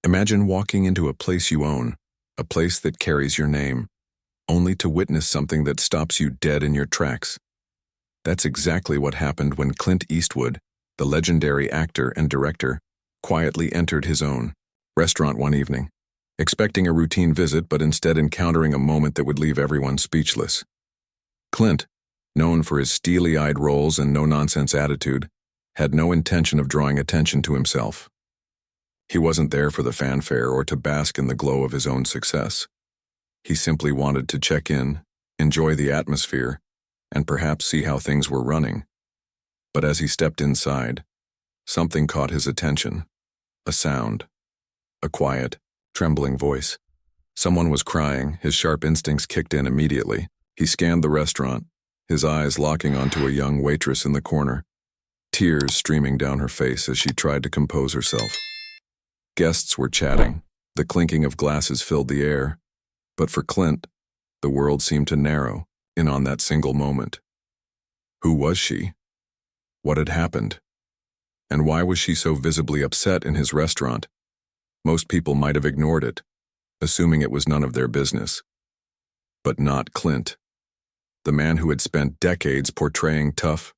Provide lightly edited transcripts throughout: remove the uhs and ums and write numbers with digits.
Imagine walking into a place you own, a place that carries your name, only to witness something that stops you dead in your tracks. That's exactly what happened when Clint Eastwood, the legendary actor and director, quietly entered his own restaurant one evening, expecting a routine visit but instead encountering a moment that would leave everyone speechless. Clint, known for his steely-eyed roles and no-nonsense attitude, had no intention of drawing attention to himself. He wasn't there for the fanfare or to bask in the glow of his own success. He simply wanted to check in, enjoy the atmosphere, and perhaps see how things were running. But as he stepped inside, something caught his attention. A sound. A quiet, trembling voice. Someone was crying. His sharp instincts kicked in immediately. He scanned the restaurant, his eyes locking onto a young waitress in the corner, tears streaming down her face as she tried to compose herself. Guests were chatting. The clinking of glasses filled the air. But for Clint, the world seemed to narrow in on that single moment. Who was she? What had happened? And why was she so visibly upset in his restaurant? Most people might have ignored it, assuming it was none of their business. But not Clint. The man who had spent decades portraying tough,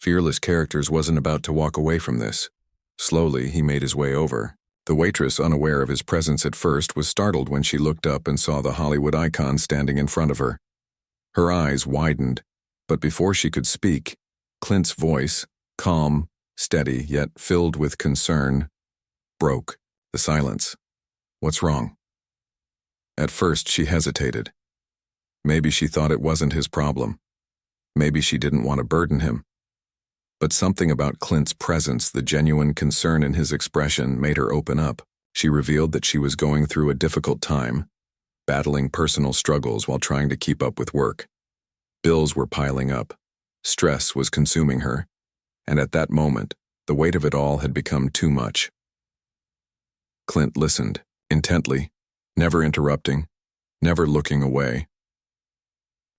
fearless characters wasn't about to walk away from this. Slowly, he made his way over. The waitress, unaware of his presence at first, was startled when she looked up and saw the Hollywood icon standing in front of her. Her eyes widened, but before she could speak, Clint's voice, calm, steady, yet filled with concern, broke the silence. "What's wrong?" At first, she hesitated. Maybe she thought it wasn't his problem. Maybe she didn't want to burden him. But something about Clint's presence, the genuine concern in his expression, made her open up. She revealed that she was going through a difficult time, battling personal struggles while trying to keep up with work. Bills were piling up. Stress was consuming her. And at that moment, the weight of it all had become too much. Clint listened, intently, never interrupting, never looking away.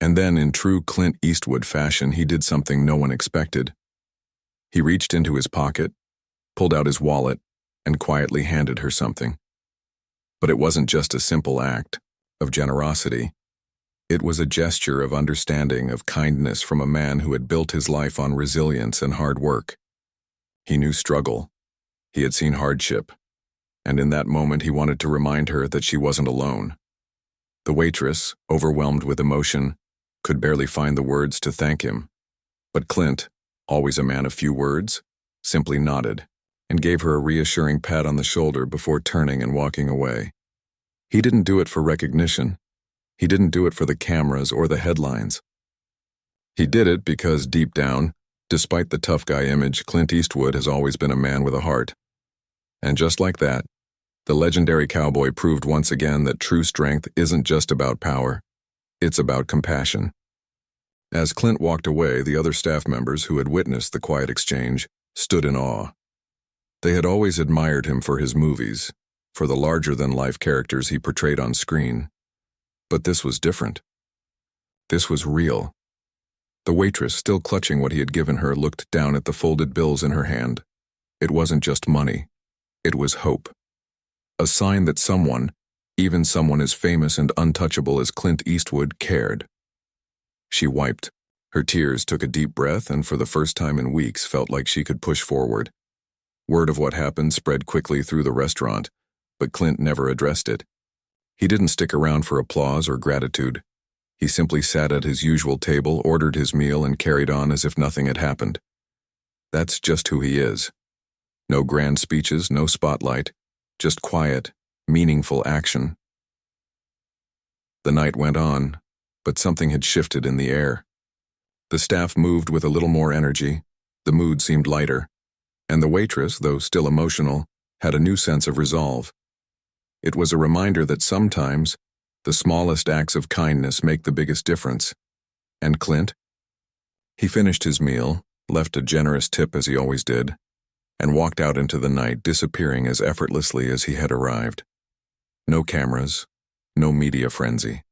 And then, in true Clint Eastwood fashion, he did something no one expected. He reached into his pocket, pulled out his wallet, and quietly handed her something. But it wasn't just a simple act of generosity. It was a gesture of understanding, of kindness from a man who had built his life on resilience and hard work. He knew struggle. He had seen hardship. And in that moment, he wanted to remind her that she wasn't alone. The waitress, overwhelmed with emotion, could barely find the words to thank him. But Clint, always a man of few words, simply nodded and gave her a reassuring pat on the shoulder before turning and walking away. He didn't do it for recognition. He didn't do it for the cameras or the headlines. He did it because deep down, despite the tough guy image, Clint Eastwood has always been a man with a heart. And just like that, the legendary cowboy proved once again that true strength isn't just about power. It's about compassion. As Clint walked away, the other staff members who had witnessed the quiet exchange stood in awe. They had always admired him for his movies, for the larger-than-life characters he portrayed on screen. But this was different. This was real. The waitress, still clutching what he had given her, looked down at the folded bills in her hand. It wasn't just money. It was hope. A sign that someone, even someone as famous and untouchable as Clint Eastwood, cared. She wiped. Her tears, took a deep breath, and for the first time in weeks felt like she could push forward. Word of what happened spread quickly through the restaurant, but Clint never addressed it. He didn't stick around for applause or gratitude. He simply sat at his usual table, ordered his meal, and carried on as if nothing had happened. That's just who he is. No grand speeches, no spotlight, just quiet, meaningful action. The night went on, but something had shifted in the air. The staff moved with a little more energy, the mood seemed lighter, and the waitress, though still emotional, had a new sense of resolve. It was a reminder that sometimes the smallest acts of kindness make the biggest difference. And Clint? He finished his meal, left a generous tip as he always did, and walked out into the night, disappearing as effortlessly as he had arrived. No cameras, no media frenzy.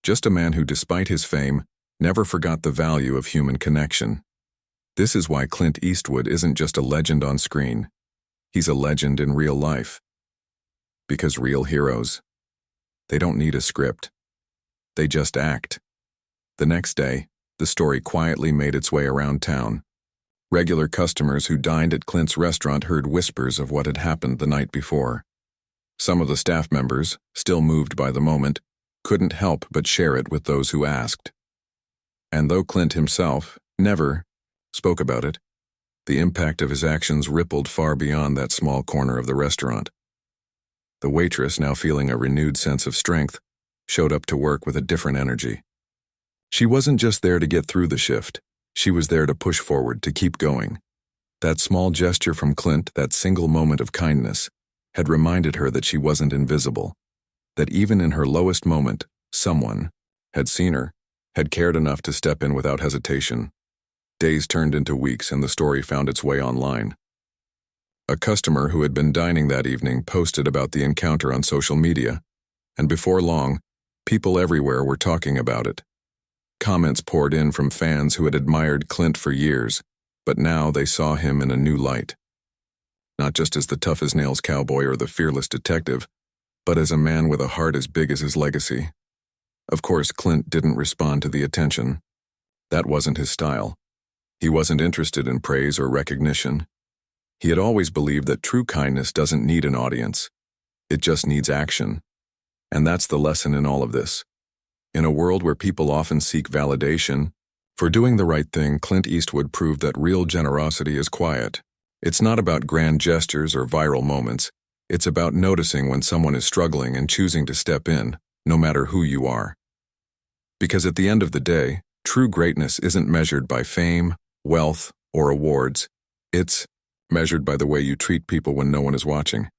Just a man who, despite his fame, never forgot the value of human connection. This is why Clint Eastwood isn't just a legend on screen. He's a legend in real life. Because real heroes, they don't need a script. They just act. The next day, the story quietly made its way around town. Regular customers who dined at Clint's restaurant heard whispers of what had happened the night before. Some of the staff members, still moved by the moment, couldn't help but share it with those who asked. And though Clint himself never spoke about it, the impact of his actions rippled far beyond that small corner of the restaurant. The waitress, now feeling a renewed sense of strength, showed up to work with a different energy. She wasn't just there to get through the shift. She was there to push forward, to keep going. That small gesture from Clint, that single moment of kindness, had reminded her that she wasn't invisible, that even in her lowest moment, someone had seen her, had cared enough to step in without hesitation. Days turned into weeks and the story found its way online. A customer who had been dining that evening posted about the encounter on social media, and before long, people everywhere were talking about it. Comments poured in from fans who had admired Clint for years, but now they saw him in a new light. Not just as the tough-as-nails cowboy or the fearless detective, but as a man with a heart as big as his legacy. Of course, Clint didn't respond to the attention. That wasn't his style. He wasn't interested in praise or recognition. He had always believed that true kindness doesn't need an audience. It just needs action. And that's the lesson in all of this. In a world where people often seek validation for doing the right thing, Clint Eastwood proved that real generosity is quiet. It's not about grand gestures or viral moments. It's about noticing when someone is struggling and choosing to step in, no matter who you are. Because at the end of the day, true greatness isn't measured by fame, wealth, or awards. It's measured by the way you treat people when no one is watching.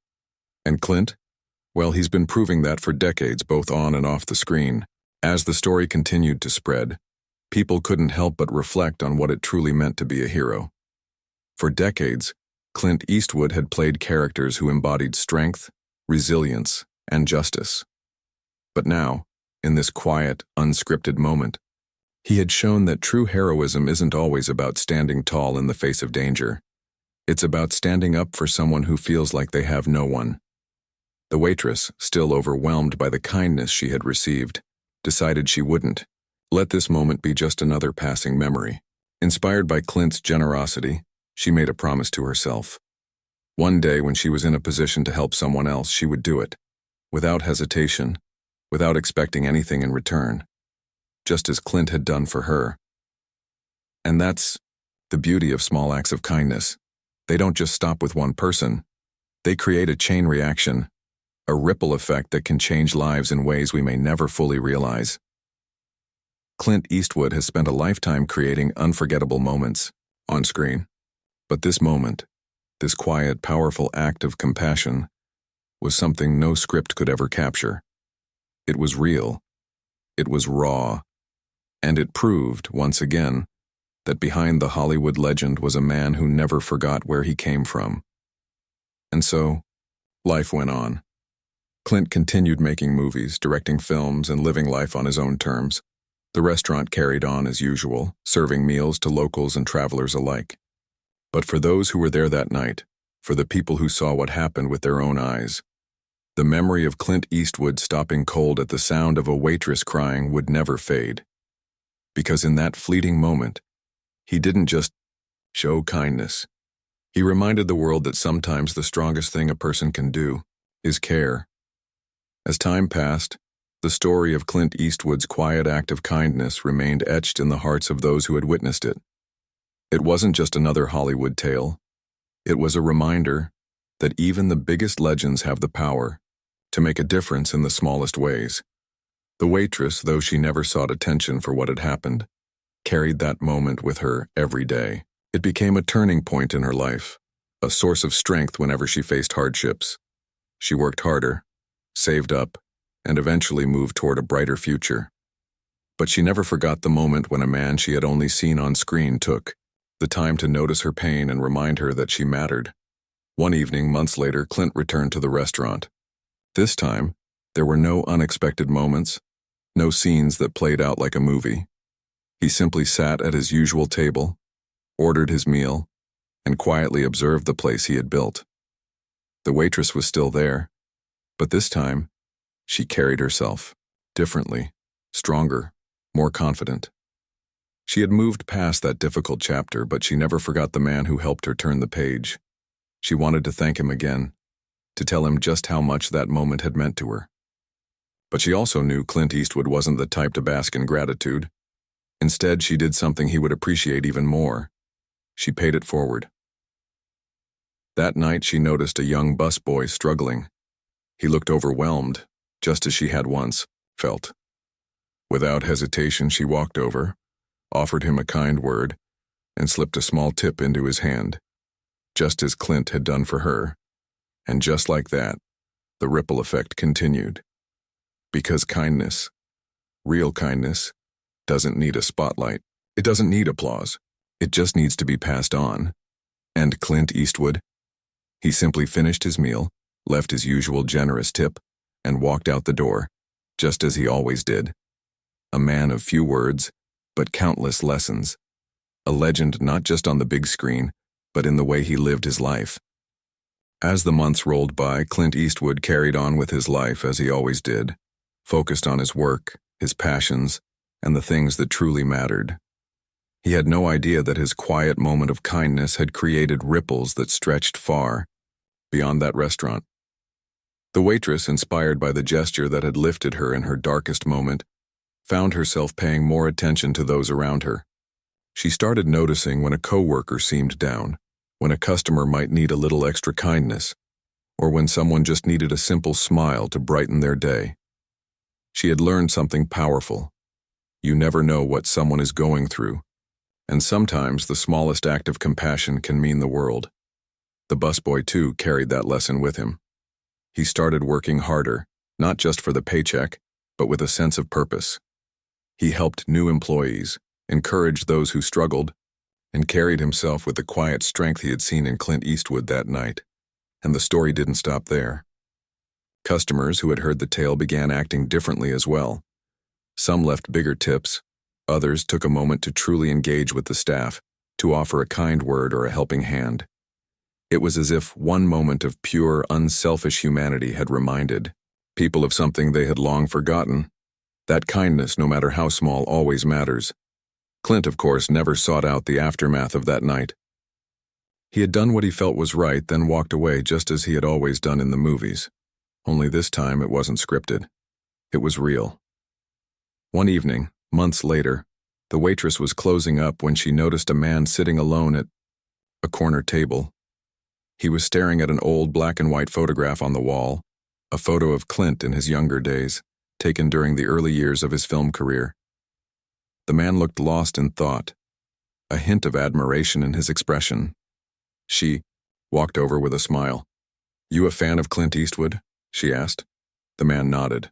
And Clint? Well, he's been proving that for decades, both on and off the screen. As the story continued to spread, people couldn't help but reflect on what it truly meant to be a hero. For decades, Clint Eastwood had played characters who embodied strength, resilience, and justice. But now, in this quiet, unscripted moment, he had shown that true heroism isn't always about standing tall in the face of danger. It's about standing up for someone who feels like they have no one. The waitress, still overwhelmed by the kindness she had received, decided she wouldn't let this moment be just another passing memory. Inspired by Clint's generosity, she made a promise to herself. One day when she was in a position to help someone else, she would do it, without hesitation, without expecting anything in return, just as Clint had done for her. And that's the beauty of small acts of kindness. They don't just stop with one person. They create a chain reaction, a ripple effect that can change lives in ways we may never fully realize. Clint Eastwood has spent a lifetime creating unforgettable moments on screen. But this moment, this quiet, powerful act of compassion, was something no script could ever capture. It was real. It was raw. And it proved, once again, that behind the Hollywood legend was a man who never forgot where he came from. And so, life went on. Clint continued making movies, directing films, and living life on his own terms. The restaurant carried on as usual, serving meals to locals and travelers alike. But for those who were there that night, for the people who saw what happened with their own eyes, the memory of Clint Eastwood stopping cold at the sound of a waitress crying would never fade. Because in that fleeting moment, he didn't just show kindness. He reminded the world that sometimes the strongest thing a person can do is care. As time passed, the story of Clint Eastwood's quiet act of kindness remained etched in the hearts of those who had witnessed it. It wasn't just another Hollywood tale. It was a reminder that even the biggest legends have the power to make a difference in the smallest ways. The waitress, though she never sought attention for what had happened, carried that moment with her every day. It became a turning point in her life, a source of strength whenever she faced hardships. She worked harder, saved up, and eventually moved toward a brighter future. But she never forgot the moment when a man she had only seen on screen took the time to notice her pain and remind her that she mattered. One evening, months later, Clint returned to the restaurant. This time, there were no unexpected moments, no scenes that played out like a movie. He simply sat at his usual table, ordered his meal, and quietly observed the place he had built. The waitress was still there, But this time, she carried herself differently, stronger, more confident. She had moved past that difficult chapter, but she never forgot the man who helped her turn the page. She wanted to thank him again, to tell him just how much that moment had meant to her. But she also knew Clint Eastwood wasn't the type to bask in gratitude. Instead, she did something he would appreciate even more. She paid it forward. That night, she noticed a young busboy struggling. He looked overwhelmed, just as she had once felt. Without hesitation, she walked over, offered him a kind word, and slipped a small tip into his hand, just as Clint had done for her. And just like that, the ripple effect continued. Because kindness, real kindness, doesn't need a spotlight. It doesn't need applause. It just needs to be passed on. And Clint Eastwood? He simply finished his meal, left his usual generous tip, and walked out the door, just as he always did. A man of few words, but countless lessons. A legend not just on the big screen, but in the way he lived his life. As the months rolled by, Clint Eastwood carried on with his life as he always did, focused on his work, his passions, and the things that truly mattered. He had no idea that his quiet moment of kindness had created ripples that stretched far beyond that restaurant. The waitress, inspired by the gesture that had lifted her in her darkest moment, found herself paying more attention to those around her. She started noticing when a coworker seemed down, when a customer might need a little extra kindness, or when someone just needed a simple smile to brighten their day. She had learned something powerful. You never know what someone is going through, and sometimes the smallest act of compassion can mean the world. The busboy, too, carried that lesson with him. He started working harder, not just for the paycheck, but with a sense of purpose. He helped new employees, encouraged those who struggled, and carried himself with the quiet strength he had seen in Clint Eastwood that night. And the story didn't stop there. Customers who had heard the tale began acting differently as well. Some left bigger tips, others took a moment to truly engage with the staff, to offer a kind word or a helping hand. It was as if one moment of pure, unselfish humanity had reminded people of something they had long forgotten. That kindness, no matter how small, always matters. Clint, of course, never sought out the aftermath of that night. He had done what he felt was right, then walked away just as he had always done in the movies. Only this time it wasn't scripted. It was real. One evening, months later, the waitress was closing up when she noticed a man sitting alone at a corner table. He was staring at an old black and white photograph on the wall, a photo of Clint in his younger days, taken during the early years of his film career. The man looked lost in thought, a hint of admiration in his expression. She walked over with a smile. "You a fan of Clint Eastwood?" she asked. The man nodded.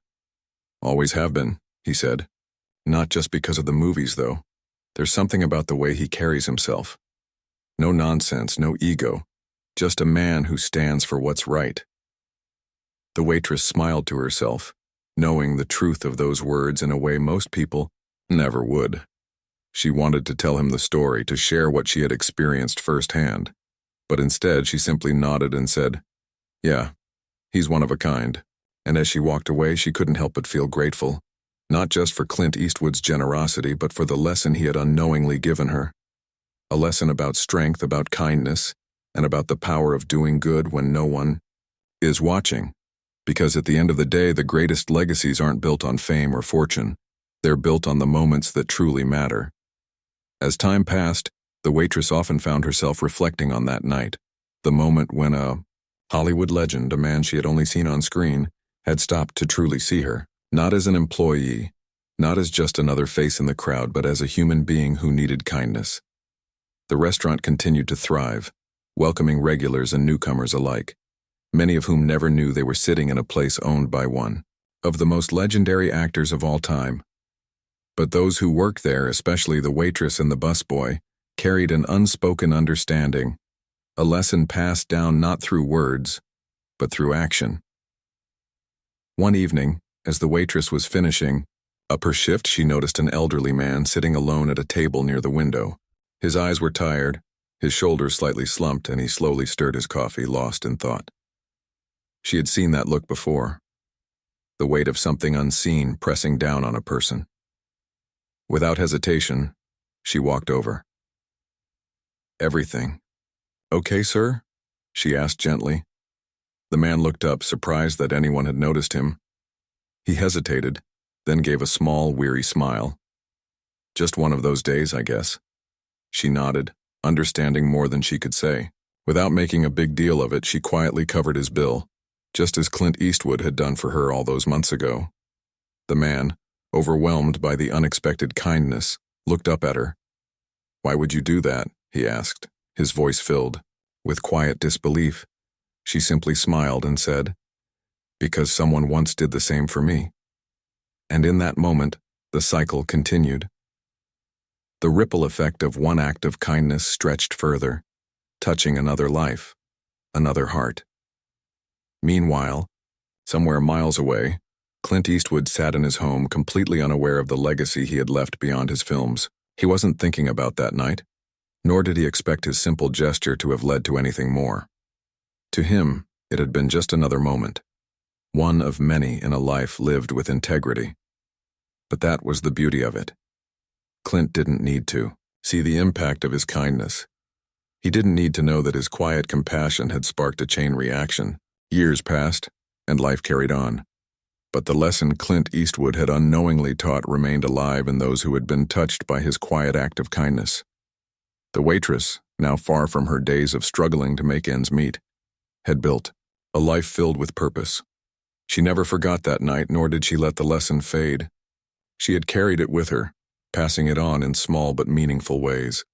"Always have been," he said. "Not just because of the movies, though. There's something about the way he carries himself. No nonsense, no ego. Just a man who stands for what's right." The waitress smiled to herself, knowing the truth of those words in a way most people never would. She wanted to tell him the story, to share what she had experienced firsthand. But instead, she simply nodded and said, "Yeah, he's one of a kind." And as she walked away, she couldn't help but feel grateful, not just for Clint Eastwood's generosity, but for the lesson he had unknowingly given her. A lesson about strength, about kindness, and about the power of doing good when no one is watching. Because at the end of the day, the greatest legacies aren't built on fame or fortune. They're built on the moments that truly matter. As time passed, the waitress often found herself reflecting on that night, the moment when a Hollywood legend, a man she had only seen on screen, had stopped to truly see her, not as an employee, not as just another face in the crowd, but as a human being who needed kindness. The restaurant continued to thrive, welcoming regulars and newcomers alike, many of whom never knew they were sitting in a place owned by one of the most legendary actors of all time. But those who worked there, especially the waitress and the busboy, carried an unspoken understanding, a lesson passed down not through words, but through action. One evening, as the waitress was finishing up her shift, she noticed an elderly man sitting alone at a table near the window. His eyes were tired, his shoulders slightly slumped, and he slowly stirred his coffee, lost in thought. She had seen that look before, the weight of something unseen pressing down on a person. Without hesitation, she walked over. "Everything. Okay, sir?" she asked gently. The man looked up, surprised that anyone had noticed him. He hesitated, then gave a small, weary smile. "Just one of those days, I guess." She nodded, understanding more than she could say. Without making a big deal of it, she quietly covered his bill, just as Clint Eastwood had done for her all those months ago. The man, overwhelmed by the unexpected kindness, looked up at her. "Why would you do that?" he asked, his voice filled with quiet disbelief. She simply smiled and said, "Because someone once did the same for me." And in that moment, the cycle continued. The ripple effect of one act of kindness stretched further, touching another life, another heart. Meanwhile, somewhere miles away, Clint Eastwood sat in his home completely unaware of the legacy he had left beyond his films. He wasn't thinking about that night, nor did he expect his simple gesture to have led to anything more. To him, it had been just another moment, one of many in a life lived with integrity. But that was the beauty of it. Clint didn't need to see the impact of his kindness. He didn't need to know that his quiet compassion had sparked a chain reaction. Years passed, and life carried on. But the lesson Clint Eastwood had unknowingly taught remained alive in those who had been touched by his quiet act of kindness. The waitress, now far from her days of struggling to make ends meet, had built a life filled with purpose. She never forgot that night, nor did she let the lesson fade. She had carried it with her, passing it on in small but meaningful ways,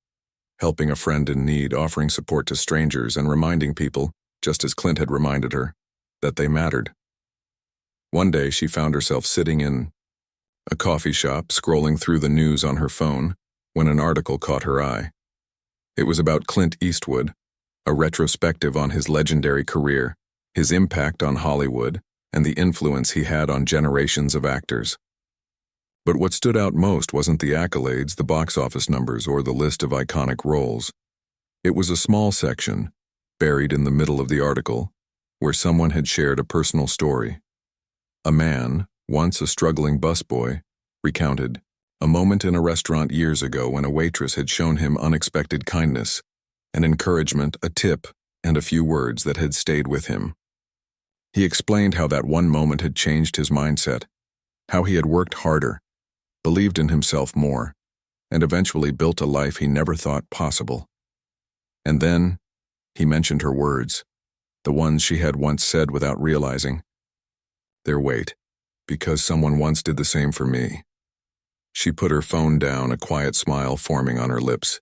helping a friend in need, offering support to strangers, and reminding people, just as Clint had reminded her, that they mattered. One day she found herself sitting in a coffee shop, scrolling through the news on her phone, when an article caught her eye. It was about Clint Eastwood, a retrospective on his legendary career, his impact on Hollywood, and the influence he had on generations of actors. But what stood out most wasn't the accolades, the box office numbers, or the list of iconic roles. It was a small section, buried in the middle of the article, where someone had shared a personal story. A man, once a struggling busboy, recounted a moment in a restaurant years ago when a waitress had shown him unexpected kindness, an encouragement, a tip, and a few words that had stayed with him. He explained how that one moment had changed his mindset, how he had worked harder, believed in himself more, and eventually built a life he never thought possible. And then, he mentioned her words, the ones she had once said without realizing. "Their weight, because someone once did the same for me." She put her phone down, a quiet smile forming on her lips.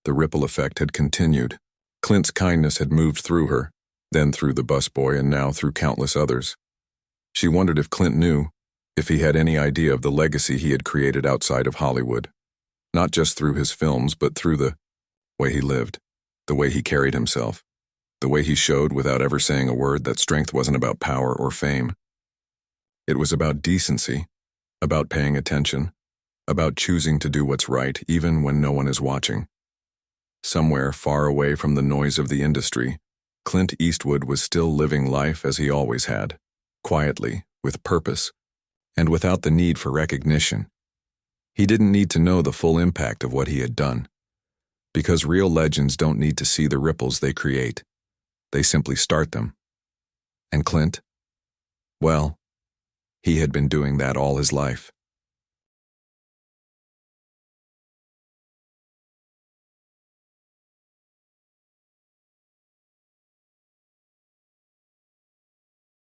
The ripple effect had continued. Clint's kindness had moved through her, then through the busboy, and now through countless others. She wondered if Clint knew, if he had any idea of the legacy he had created outside of Hollywood, not just through his films, but through the way he lived, the way he carried himself, the way he showed without ever saying a word that strength wasn't about power or fame. It was about decency, about paying attention, about choosing to do what's right even when no one is watching. Somewhere far away from the noise of the industry, Clint Eastwood was still living life as he always had, quietly, with purpose, and without the need for recognition. He didn't need to know the full impact of what he had done, because real legends don't need to see the ripples they create. They simply start them. And Clint? Well, he had been doing that all his life.